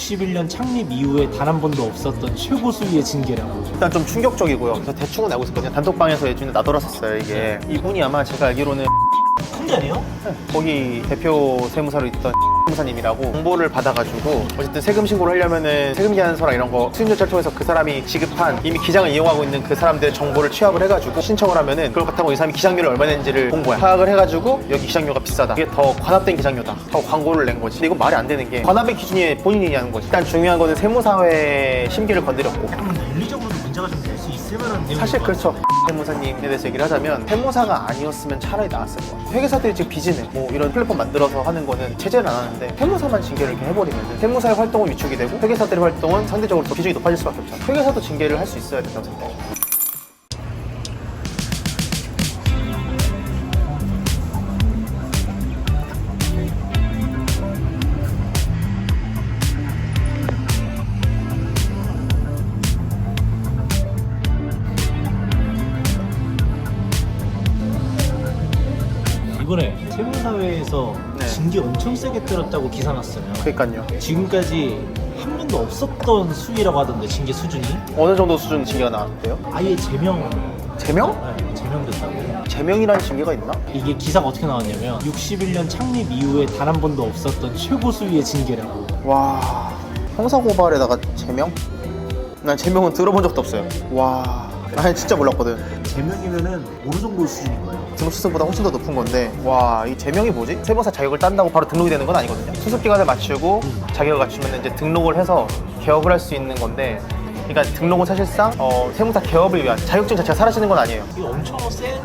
61년 창립 이후에 단 한 번도 없었던 최고 수위의 징계라고. 일단 좀 충격적이고요. 그래서 대충은 알고 있었거든요. 단톡방에서 예전에 나돌았었어요. 이게 이분이 아마 제가 알기로는 큰 게 아니에요? 거기 대표 세무사로 있던 세무사님이라고 정보를 받아가지고 어쨌든 세금 신고를 하려면은 세금 계산서랑 이런 거 수임 절차를 통해서 그 사람이 지급한 이미 기장을 이용하고 있는 그 사람들의 정보를 취합을 해가지고 신청을 하면은 그걸 바탕으로 이 사람이 기장료를 얼마 냈는지를 본 거야. 파악을 해가지고 여기 기장료가 비싸다, 이게 더 관합된 기장료다 하고 광고를 낸 거지. 근데 이건 말이 안 되는 게 관합의 기준이 본인이냐는 거지. 일단 중요한 거는 세무사회 심기를 건드렸고, 윤리적으로도 문제가 좀 될 수 있을 만한 내용인 사실 것 그렇죠. 세무사님에 대해서 얘기를 하자면 세무사가 아니었으면 차라리 나았을 거야. 회계사들이 지금 비즈니스 뭐 이런 플랫폼 만들어서 하는 거는 제재를 안 하는데 세무사만 징계를 이렇게 해버리면 세무사의 활동은 위축이 되고 회계사들의 활동은 상대적으로 더 비중이 높아질 수밖에 없잖아. 회계사도 징계를 할 수 있어야 된다고 생각해. 이번에 세무사회에서 네. 징계 엄청 세게 때렸다고 기사 났어요. 그러니까요. 지금까지 한 번도 없었던 수위라고 하던데, 징계 수준이 어느 정도 수준 징계가 나왔대요? 아예 제명. 제명? 네, 제명됐다고. 제명이라는 징계가 있나? 이게 기사가 어떻게 나왔냐면 61년 창립 이후에 단 한 번도 없었던 최고 수위의 징계라고. 와, 형사고발에다가 제명? 난 제명은 들어본 적도 없어요. 와, 난 진짜 몰랐거든. 제명이면은 어느 정도 수준인 거예요? 등록시세보다 훨씬 더 높은 건데, 와, 이 제명이 뭐지? 세무사 자격을 딴다고 바로 등록이 되는 건 아니거든요. 수습기간을 맞추고 자격을 갖추면 이제 등록을 해서 개업을 할 수 있는 건데, 그러니까 등록은 사실상 세무사 개업을 위한 자격증 자체가 사라지는 건 아니에요. 이게 엄청 센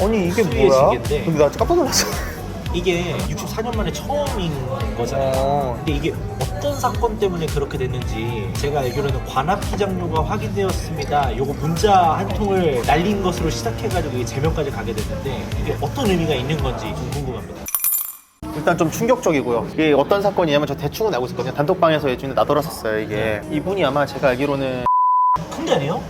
아니 이게 수위의 뭐야? 징계인데, 근데 나 깜짝 놀랐어. 이게 64년 만에 처음인 거잖아요. 근데 이게 어떤 사건 때문에 그렇게 됐는지 제가 알기로는 관합기장료가 확인되었습니다, 요거 문자 한 통을 날린 것으로 시작해가지고 이게 제명까지 가게 됐는데, 이게 어떤 의미가 있는 건지 좀 궁금합니다. 일단 좀 충격적이고요. 이게 어떤 사건이냐면 저 대충은 알고 있었거든요. 단톡방에서 예전에 나돌았었어요. 이게 이분이 아마 제가 알기로는 큰 게 아니에요?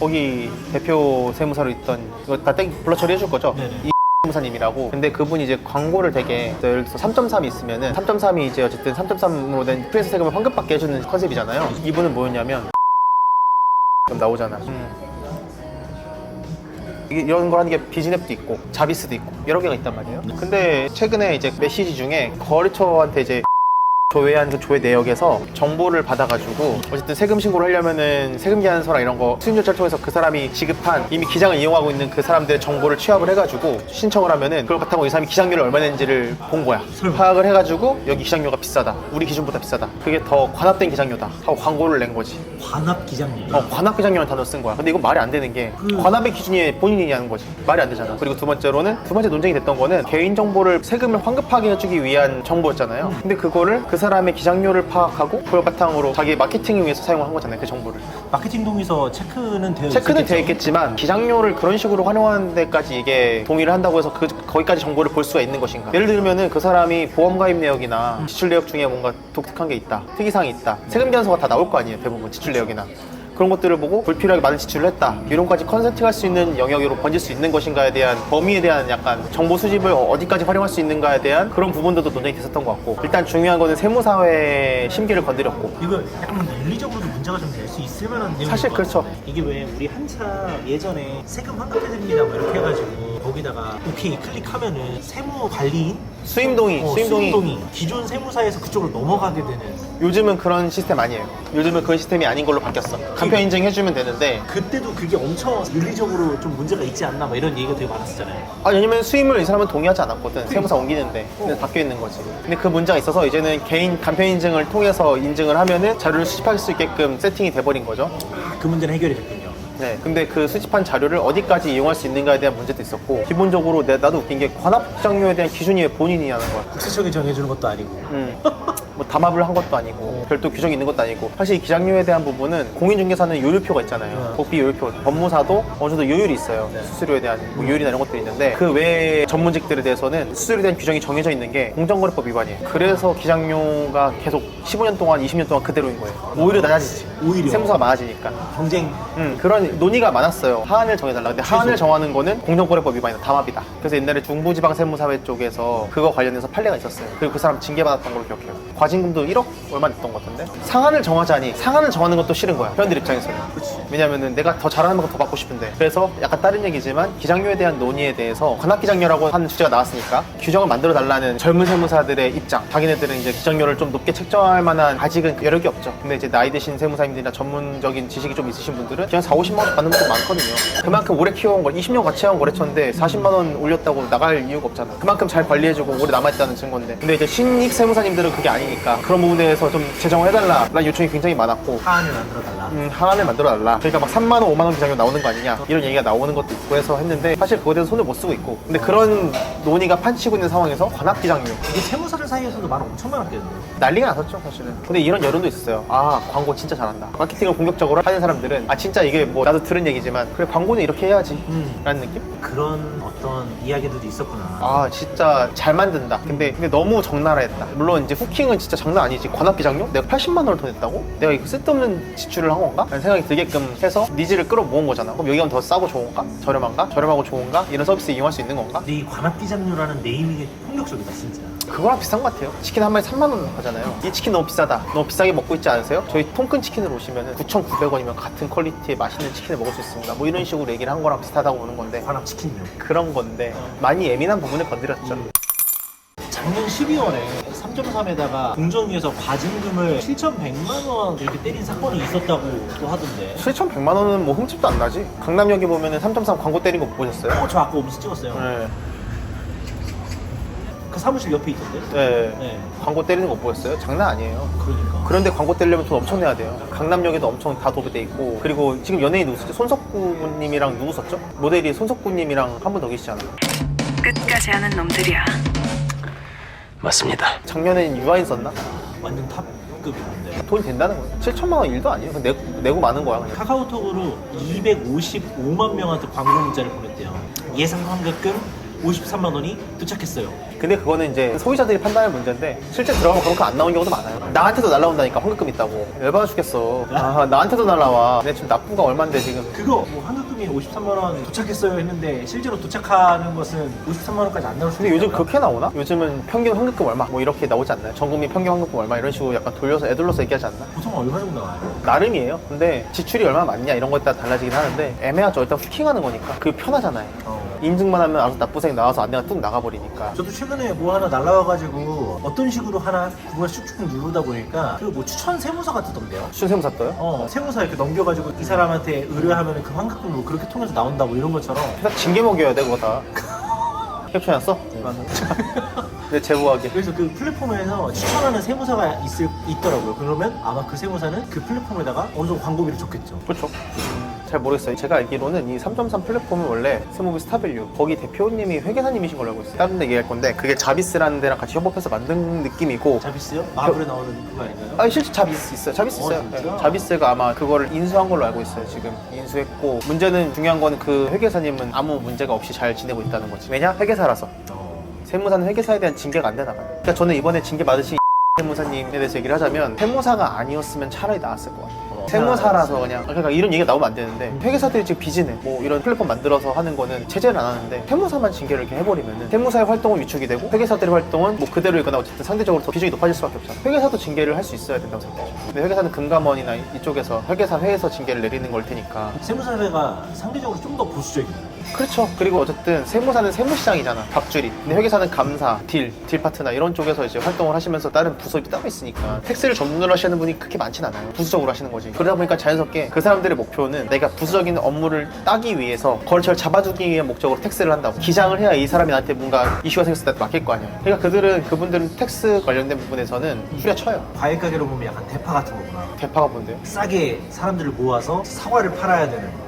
거기 대표 세무사로 있던, 이거 다 불러 처리해 줄 거죠? 네네. 이 세무사님이라고. 근데 그분이 이제 광고를 되게, 예를 들어서 3.3이 있으면은 3.3이 이제 어쨌든 3.3으로 된 프레스 세금을 환급받게 해주는 컨셉이잖아요. 이분은 뭐였냐면 그럼 나오잖아. 이런 걸 하는 게 비즈냅도 있고 자비스도 있고 여러 개가 있단 말이에요. 근데 최근에 이제 메시지 중에 거래처한테 이제 조회한 그 조회 내역에서 정보를 받아가지고 어쨌든 세금 신고를 하려면은 세금 계산서랑 이런 거 수임 절차를 통해서 그 사람이 지급한 이미 기장을 이용하고 있는 그 사람들의 정보를 취합을 해가지고 신청을 하면은 그걸 바탕으로 이 사람이 기장료를 얼마 냈는지를 본 거야. 파악을 해가지고 여기 기장료가 비싸다, 우리 기준보다 비싸다, 그게 더 관합된 기장료다 하고 광고를 낸 거지. 관합기장료. 관합 기장료라는 단어 쓴 거야. 근데 이건 말이 안 되는 게 관합의 기준이 본인이냐는 거지. 말이 안 되잖아. 그리고 두 번째 논쟁이 됐던 거는 개인정보를 세금을 환급하게 해주기 위한 정보였잖아요. 근데 그거를 그 사람의 기장료를 파악하고 그걸 바탕으로 자기 마케팅을 위해서 사용을 한 거잖아요. 그 정보를. 마케팅 동의서 체크는 되어 돼 있겠지만 기장료를 그런 식으로 활용하는 데까지 이게 동의를 한다고 해서 거기까지 정보를 볼 수가 있는 것인가. 예를 들면은 그 사람이 보험 가입 내역이나 지출 내역 중에 뭔가 독특한 게 있다, 특이사항이 있다, 세금 계산서가 다 나올 거 아니에요. 대부분 지출 내역이나 그런 것들을 보고 불필요하게 많은 지출을 했다, 이론까지 컨센팅할 수 있는 영역으로 번질 수 있는 것인가에 대한 범위에 대한 약간 정보 수집을 어디까지 활용할 수 있는가에 대한 그런 부분들도 논쟁이 됐었던 것 같고, 일단 중요한 거는 세무사회 심기를 건드렸고. 이거 약간 윤리적으로도 문제가 좀 될 수 있을 만한 내용인 사실 것 그렇죠. 같아요. 이게 왜 우리 한참 예전에 세금 환급해드립니다 뭐 이렇게 해가지고 거기다가 오케이 클릭하면은 세무 관리인? 수임동의 기존 세무사에서 그쪽으로 넘어가게 되는. 요즘은 그런 시스템 아니에요. 요즘은 그런 시스템이 아닌 걸로 바뀌었어. 간편 인증해주면 되는데. 그때도 그게 엄청 윤리적으로 좀 문제가 있지 않나 막 이런 얘기가 되게 많았었잖아요. 왜냐면 수임을 이 사람은 동의하지 않았거든. 세무사 옮기는데. 근데 바뀌어 있는 거지. 근데 그 문제가 있어서 이제는 개인 간편 인증을 통해서 인증을 하면은 자료를 수집할 수 있게끔 세팅이 돼버린 거죠. 그 문제는 해결이 됐군요. 네, 근데 그 수집한 자료를 어디까지 이용할 수 있는가에 대한 문제도 있었고, 기본적으로 나도 웃긴 게 관합기장료에 대한 기준이 왜 본인이냐는 거야. 국세청이 정해주는 것도 아니고. 뭐 담합을 한 것도 아니고 별도 규정이 있는 것도 아니고. 사실 이 기장료에 대한 부분은 공인중개사는 요율표가 있잖아요. 복비 요율표. 법무사도 어느 정도 요율이 있어요. 수수료에 대한 뭐 요율이나 이런 것들이 있는데, 그 외의 전문직들에 대해서는 수수료에 대한 규정이 정해져 있는 게 공정거래법 위반이에요. 그래서 기장료가 계속 15년 동안 20년 동안 그대로인 거예요. 오히려 낮아지지. 오히려 세무사가 많아지니까. 경쟁. 그런 논의가 많았어요. 하한을 정해달라. 근데 하한을 정하는 거는 공정거래법 위반이다, 담합이다. 그래서 옛날에 중부지방세무사회 쪽에서 그거 관련해서 판례가 있었어요. 그리고 그 사람 징계받았던 걸로 기억해요. 과징금도 1억 얼마 냈던 것 같은데 상한을 정하자니 상한을 정하는 것도 싫은 거야 회원들 입장에서는. 왜냐면은 내가 더 잘하는 만큼 더 받고 싶은데. 그래서 약간 다른 얘기지만 기장료에 대한 논의에 대해서 관합기장료라고 하는 주제가 나왔으니까 규정을 만들어 달라는 젊은 세무사들의 입장. 자기네들은 이제 기장료를 좀 높게 책정할 만한 아직은 여력이 없죠. 근데 이제 나이 드신 세무사님들이나 전문적인 지식이 좀 있으신 분들은 그냥 4, 50만 원 받는 분도 많거든요. 그만큼 오래 키워온 거 20년 같이 해온 거래처인데 40만 원 올렸다고 나갈 이유가 없잖아. 그만큼 잘 관리해주고 오래 남아있다는 증거인데. 근데 이제 신입 세무사님들은 그게 아니니까 그런 부분에 대해서 좀 제정을 해달라 라는 요청이 굉장히 많았고 하한을 만들어달라. 하한을 만들어달라. 그러니까 막 3만 원, 5만 원 기장료 나오는 거 아니냐 이런 얘기가 나오는 것도 있고 해서 했는데 사실 그거에 대해서 손을 못 쓰고 있고. 근데 그런 논의가 판치고 있는 상황에서 관합기장료 이게 세무사들 사이에서도 말 엄청 많았대는데. 난리가 났었죠 사실은. 근데 이런 여론도 있었어요. 아 광고 진짜 잘한다. 마케팅을 본격적으로 하는 사람들은 아 진짜 이게 뭐 나도 들은 얘기지만 그래 광고는 이렇게 해야지 라는 느낌? 그런 어떤 이야기들도 있었구나. 아 진짜 잘 만든다. 근데 너무 적나라했다. 물론 이제 후킹은 진짜 장난 아니지. 관합기장료? 내가 80만 원을 더 냈다고? 내가 이거 쓸데없는 지출을 한 건가? 라는 생각이 들게끔 해서 니즈를 끌어모은 거잖아. 그럼 여기 가면 더 싸고 좋은가? 저렴한가? 저렴하고 좋은가? 이런 서비스 이용할 수 있는 건가? 근데 이 관합기장료라는 네이밍이 폭력적이다 진짜. 그거랑 비슷한 것 같아요. 치킨 한 마리 3만 원 하잖아요. 이 치킨 너무 비싸다. 너무 비싸게 먹고 있지 않으세요? 저희 통큰 치킨을 오시면 9,900원이면 같은 퀄리티의 맛있는 치킨을 먹을 수 있습니다. 뭐 이런 식으로 얘기를 한 거랑 비슷하다고 보는 건데 관합치킨료. 그런 건데 많이 예민한 부분을 건드렸죠. 작년 12월에 3.3에다가 공정위에서 과징금을 7,100만 원 이렇게 때린 사건이 있었다고 또 하던데. 7,100만 원은 뭐 흠집도 안 나지. 강남역에 보면 3.3 광고 때린 거 못 보셨어요? 저 아까 오면서 찍었어요. 네. 그 사무실 옆에 있던데. 네. 네. 광고 때리는 거 못 보셨어요? 장난 아니에요. 그러니까. 그런데 광고 때리려면 돈 엄청 내야 돼요. 강남역에도 엄청 다 도배돼 있고. 그리고 지금 연예인 누구 썼죠? 손석구님이랑 누구 썼죠? 모델이 손석구님이랑 한 분 더 계시잖아요. 끝까지 하는 놈들이야. 맞습니다. 작년엔 유아인 썼나? 완전 탑급인데. 돈이 된다는 거예요. 7천만 원 일도 아니에요. 그냥 내고 마는 거야 그냥. 카카오톡으로 255만 명한테 광고 문자를 보냈대요. 예상 환급금 53만 원이 도착했어요. 근데 그거는 이제 소비자들이 판단할 문제인데 실제 들어가면 그만큼 안 나오는 경우도 많아요. 나한테도 날라온다니까 환급금 있다고. 열받아 죽겠어. 아, 나한테도 날라와. 내 지금 납부가 얼만데 지금. 그거 뭐 환급금이 53만 원 도착했어요 했는데 실제로 도착하는 것은 53만 원까지 안 나올 수도 근데 요즘 있다고요? 그렇게 나오나? 요즘은 평균 환급금 얼마? 뭐 이렇게 나오지 않나요? 전국민 평균 환급금 얼마 이런 식으로 약간 돌려서 애들러서 얘기하지 않나? 보통 얼마 정도 나와요? 나름이에요. 근데 지출이 얼마나 많냐 이런 거에 따라 달라지긴 하는데 애매하죠. 일단 후킹하는 거니까 그게 편하잖아요. 인증만 하면 알아서 납부생 나와서 안내가 뚝 나가버리니까. 저도 최근에 뭐 하나 날라와가지고 어떤 식으로 하나 그걸 쑥쑥 누르다 보니까 그 뭐 추천 세무사가 뜨던데요. 추세무사 떠요? 세무사 이렇게 넘겨가지고 이 사람한테 의뢰하면 그 환급금 뭐 그렇게 통해서 나온다고 이런 것처럼. 회사 징계 먹여야 돼 그거 다. 캡처해놨어? 내 제보하게. 그래서 그 플랫폼에서 추천하는 세무사가 있더라고요. 그러면 아마 그 세무사는 그 플랫폼에다가 어느 정도 광고비를 줬겠죠. 그렇죠. 잘 모르겠어요. 제가 알기로는 이 3.3 플랫폼은 원래 스모비 스타밸류 거기 대표님이 회계사님이신 걸로 알고 있어요. 다른 데 얘기할 건데 그게 자비스라는 데랑 같이 협업해서 만든 느낌이고. 자비스요? 마블에 나오는 그거 아닌가요? 아 실제 자비스 있어요. 자비스 있어요. 진짜? 네. 자비스가 아마 그거를 인수한 걸로 알고 있어요. 지금 인수했고 문제는 중요한 거는 그 회계사님은 아무 문제가 없이 잘 지내고 있다는 거지. 왜냐? 회계사라서. 세무사는 회계사에 대한 징계가 안 되나 봐요. 그러니까 저는 이번에 징계 받으신 세무사님에 대해서 얘기를 하자면 세무사가 아니었으면 차라리 나았을 것 같아요. 세무사라서 그냥 그러니까 이런 얘기가 나오면 안 되는데 회계사들이 지금 비즈네 뭐 이런 플랫폼 만들어서 하는 거는 제재를 안 하는데 세무사만 징계를 이렇게 해버리면은 세무사의 활동은 위축이 되고 회계사들의 활동은 뭐 그대로이거나 어쨌든 상대적으로 더 비중이 높아질 수밖에 없잖아. 회계사도 징계를 할 수 있어야 된다고 생각해요. 근데 회계사는 금감원이나 이쪽에서 회계사 회에서 징계를 내리는 걸 테니까. 세무사회가 상대적으로 좀 더 보수적이에요. 그렇죠. 그리고 어쨌든 세무사는 세무시장이잖아. 밥줄이. 근데 회계사는 감사, 딜 파트나 이런 쪽에서 이제 활동을 하시면서 다른 부서입이 따로 있으니까 텍스를 전문으로 하시는 분이 그렇게 많진 않아요. 부수적으로 하시는 거지. 그러다 보니까 자연스럽게 그 사람들의 목표는 내가 부수적인 업무를 따기 위해서 거래처를 잡아주기 위한 목적으로 텍스를 한다고. 기장을 해야 이 사람이 나한테 뭔가 이슈가 생겼을 때 맡길 거 아니야. 그러니까 그분들은 텍스 관련된 부분에서는 후려쳐요. 과일 가게로 보면 약간 대파 같은 거구나. 대파가 뭔데요? 싸게 사람들을 모아서 사과를 팔아야 되는.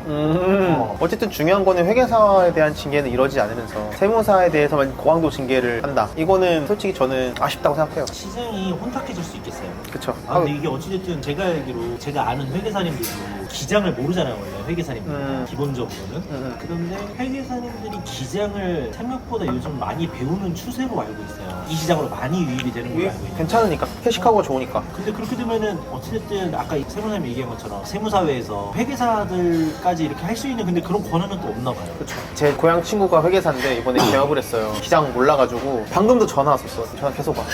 어쨌든 중요한 거는 회계사에 대한 징계는 이러지 않으면서 세무사에 대해서만 고강도 징계를 한다. 이거는 솔직히 저는 아쉽다고 생각해요. 시장이 혼탁해질 수 있겠어요. 그쵸. 근데 이게 어찌됐든 제가 알기로 제가 아는 회계사님들도 기장을 모르잖아요. 원래 회계사님들 기본적으로는. 그런데 회계사님들이 기장을 생각보다 요즘 많이 배우는 추세로 알고 있어요. 이 시장으로 많이 유입이 되는 걸로 알고 있어요. 괜찮으니까. 캐시카우가 좋으니까. 근데 그렇게 되면은 어찌됐든 아까 세무사님이 얘기한 것처럼 세무사회에서 회계사들까지 이렇게 할 수 있는 근데 그런 권한은 또 없나 봐요. 그쵸. 제 고향 친구가 회계사인데 이번에 개업을 했어요. 기장 몰라가지고 방금도 전화 왔었어. 전화 계속 와.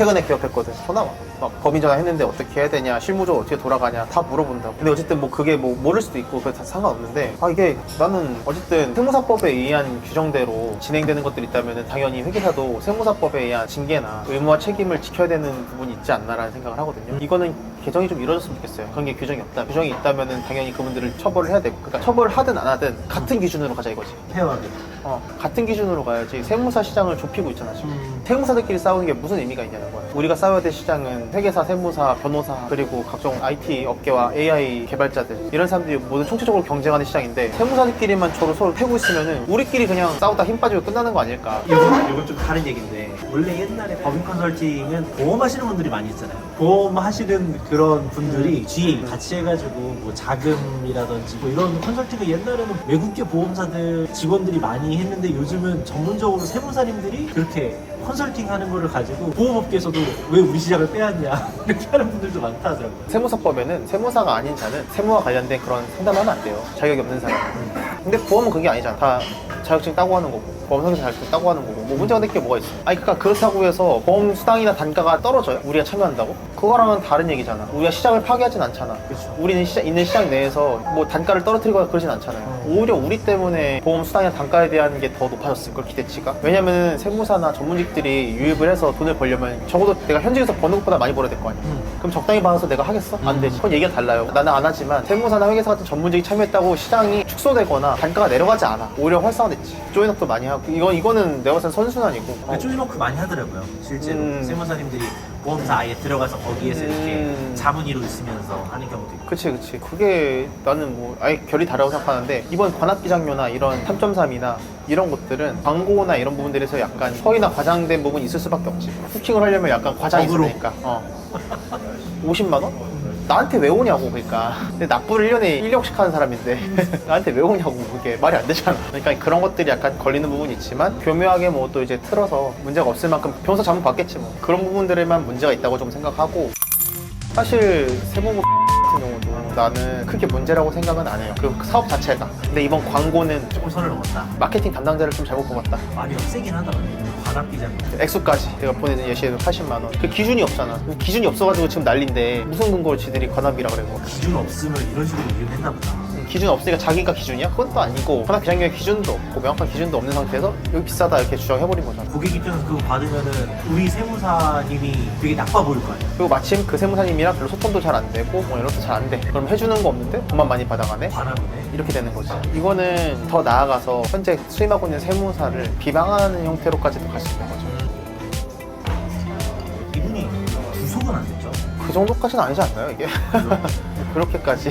최근에 개업했거든. 전화 와. 막 법인 전화했는데 어떻게 해야 되냐, 실무적으로 어떻게 돌아가냐 다 물어본다고. 근데 어쨌든 뭐 그게 뭐 모를 수도 있고 그게 다 상관없는데, 이게 나는 어쨌든 세무사법에 의한 규정대로 진행되는 것들이 있다면 당연히 회계사도 세무사법에 의한 징계나 의무와 책임을 지켜야 되는 부분이 있지 않나라는 생각을 하거든요. 이거는 개정이 좀 이루어졌으면 좋겠어요. 그런 게 규정이 없다. 규정이 있다면 당연히 그분들을 처벌을 해야 되고, 그러니까 처벌을 하든 안 하든 같은 기준으로 가자 이거지. 페어하게. 같은 기준으로 가야지. 세무사 시장을 좁히고 있잖아 지금. 세무사들끼리 싸우는 게 무슨 의미가 있냐는 거야. 우리가 싸워야 될 시장은 회계사, 세무사, 변호사, 그리고 각종 IT 업계와 AI 개발자들, 이런 사람들이 모두 총체적으로 경쟁하는 시장인데, 세무사들끼리만 서로 패고 있으면은 우리끼리 그냥 싸우다 힘 빠지고 끝나는 거 아닐까. 이건 좀 다른 얘기인데, 원래 옛날에 법인 컨설팅은 보험하시는 분들이 많이 있잖아요. 보험하시는 그런 분들이 뒤에 같이 해가지고 뭐 자금이라든지 뭐 이런 컨설팅을 옛날에는 외국계 보험사들 직원들이 많이 했는데, 요즘은 전문적으로 세무사님들이 그렇게 컨설팅 하는 거를 가지고 보험업계에서도 왜 우리 시장을 빼앗냐 이렇게 하는 분들도 많다 하더라고요. 세무사법에는 세무사가 아닌 자는 세무와 관련된 그런 상담을 하면 안 돼요. 자격이 없는 사람은. 근데 보험은 그게 아니잖아. 다 자격증 따고 하는 거고, 보험 설계사 자격증 따고 하는 거고, 뭐 문제가 될 게 뭐가 있어. 그러니까 그렇다고 해서 보험 수당이나 단가가 떨어져요? 우리가 참여한다고? 그거랑은 다른 얘기잖아. 우리가 시장을 파괴하진 않잖아. 그렇죠. 우리는 있는 시장 내에서 뭐 단가를 떨어뜨리거나 그러진 않잖아요. 오히려 우리 때문에 보험 수당이나 단가에 대한 게 더 높아졌을 걸, 기대치가. 왜냐면 세무사나 전문직들이 유입을 해서 돈을 벌려면 적어도 내가 현직에서 버는 것보다 많이 벌어야 될 거 아니야. 그럼 적당히 받아서 내가 하겠어? 안 되지. 그건 얘기가 달라요. 나는 안 하지만 세무사나 회계사 같은 전문직이 참여했다고 시장이 축소되거나 단가가 내려가지 않아. 오히려 활성화됐지. 조인업도 많이 하고. 이거는 내가 봤을 땐 선순환이고. 쪼이노크 많이 하더라고요. 실제로 세무사님들이 보험사 아예 들어가서 거기에서 이렇게 자문의로 있으면서 하는 경우도 있고. 그치. 그게 나는 뭐 아예 결이 다르다고 생각하는데, 이번 관합기장료나 이런 3.3이나 이런 것들은 광고나 이런 부분들에서 약간 허위나 과장된 부분이 있을 수밖에 없지. 후킹을 하려면 약간 과장이 어그로. 있으니까. 50만 원? 나한테 왜 오냐고. 그러니까 근데 납부를 1년에 1억씩 하는 사람인데 나한테 왜 오냐고. 그게 말이 안 되잖아. 그러니까 그런 것들이 약간 걸리는 부분이 있지만, 교묘하게 뭐 또 이제 틀어서 문제가 없을 만큼 변호사 자문 받겠지 뭐. 그런 부분들에만 문제가 있다고 좀 생각하고, 사실 세무부 같은 경우도 나는 크게 문제라고 생각은 안 해요. 그 사업 자체가. 근데 이번 광고는 조금 선을 넘었다. 마케팅 담당자를 좀 잘못 뽑았다. 많이 세긴 하더라고요. 관합기장. 액수까지 내가 보내준 예시에도 80만 원. 그 기준이 없잖아. 그 기준이 없어가지고 지금 난리인데 무슨 근거로 지들이 관합이라 그래. 뭐. 기준 없으면 이런 식으로 이유를 했나 보다. 기준 없으니까 자기가 기준이야? 그건 또 아니고, 관합 기장료의 기준도 없고 명확한 기준도 없는 상태에서 여기 비싸다 이렇게 주장해버린 거잖아. 고객 입장에서 그거 받으면은 우리 세무사님이 되게 나빠 보일 거 아니야. 그리고 마침 그 세무사님이랑 별로 소통도 잘 안 되고 뭐 이런 것도 잘 안 돼. 그럼 해주는 거 없는데 돈만 많이 받아가네? 관합이네. 이렇게 되는 거지. 이거는 더 나아가서 현재 수임하고 있는 세무사를 비방하는 형태로까지도 갈 수 있는 거죠. 이분이 구속은 안 됐죠? 그 정도까지는 아니지 않나요, 이게? 그렇게까지.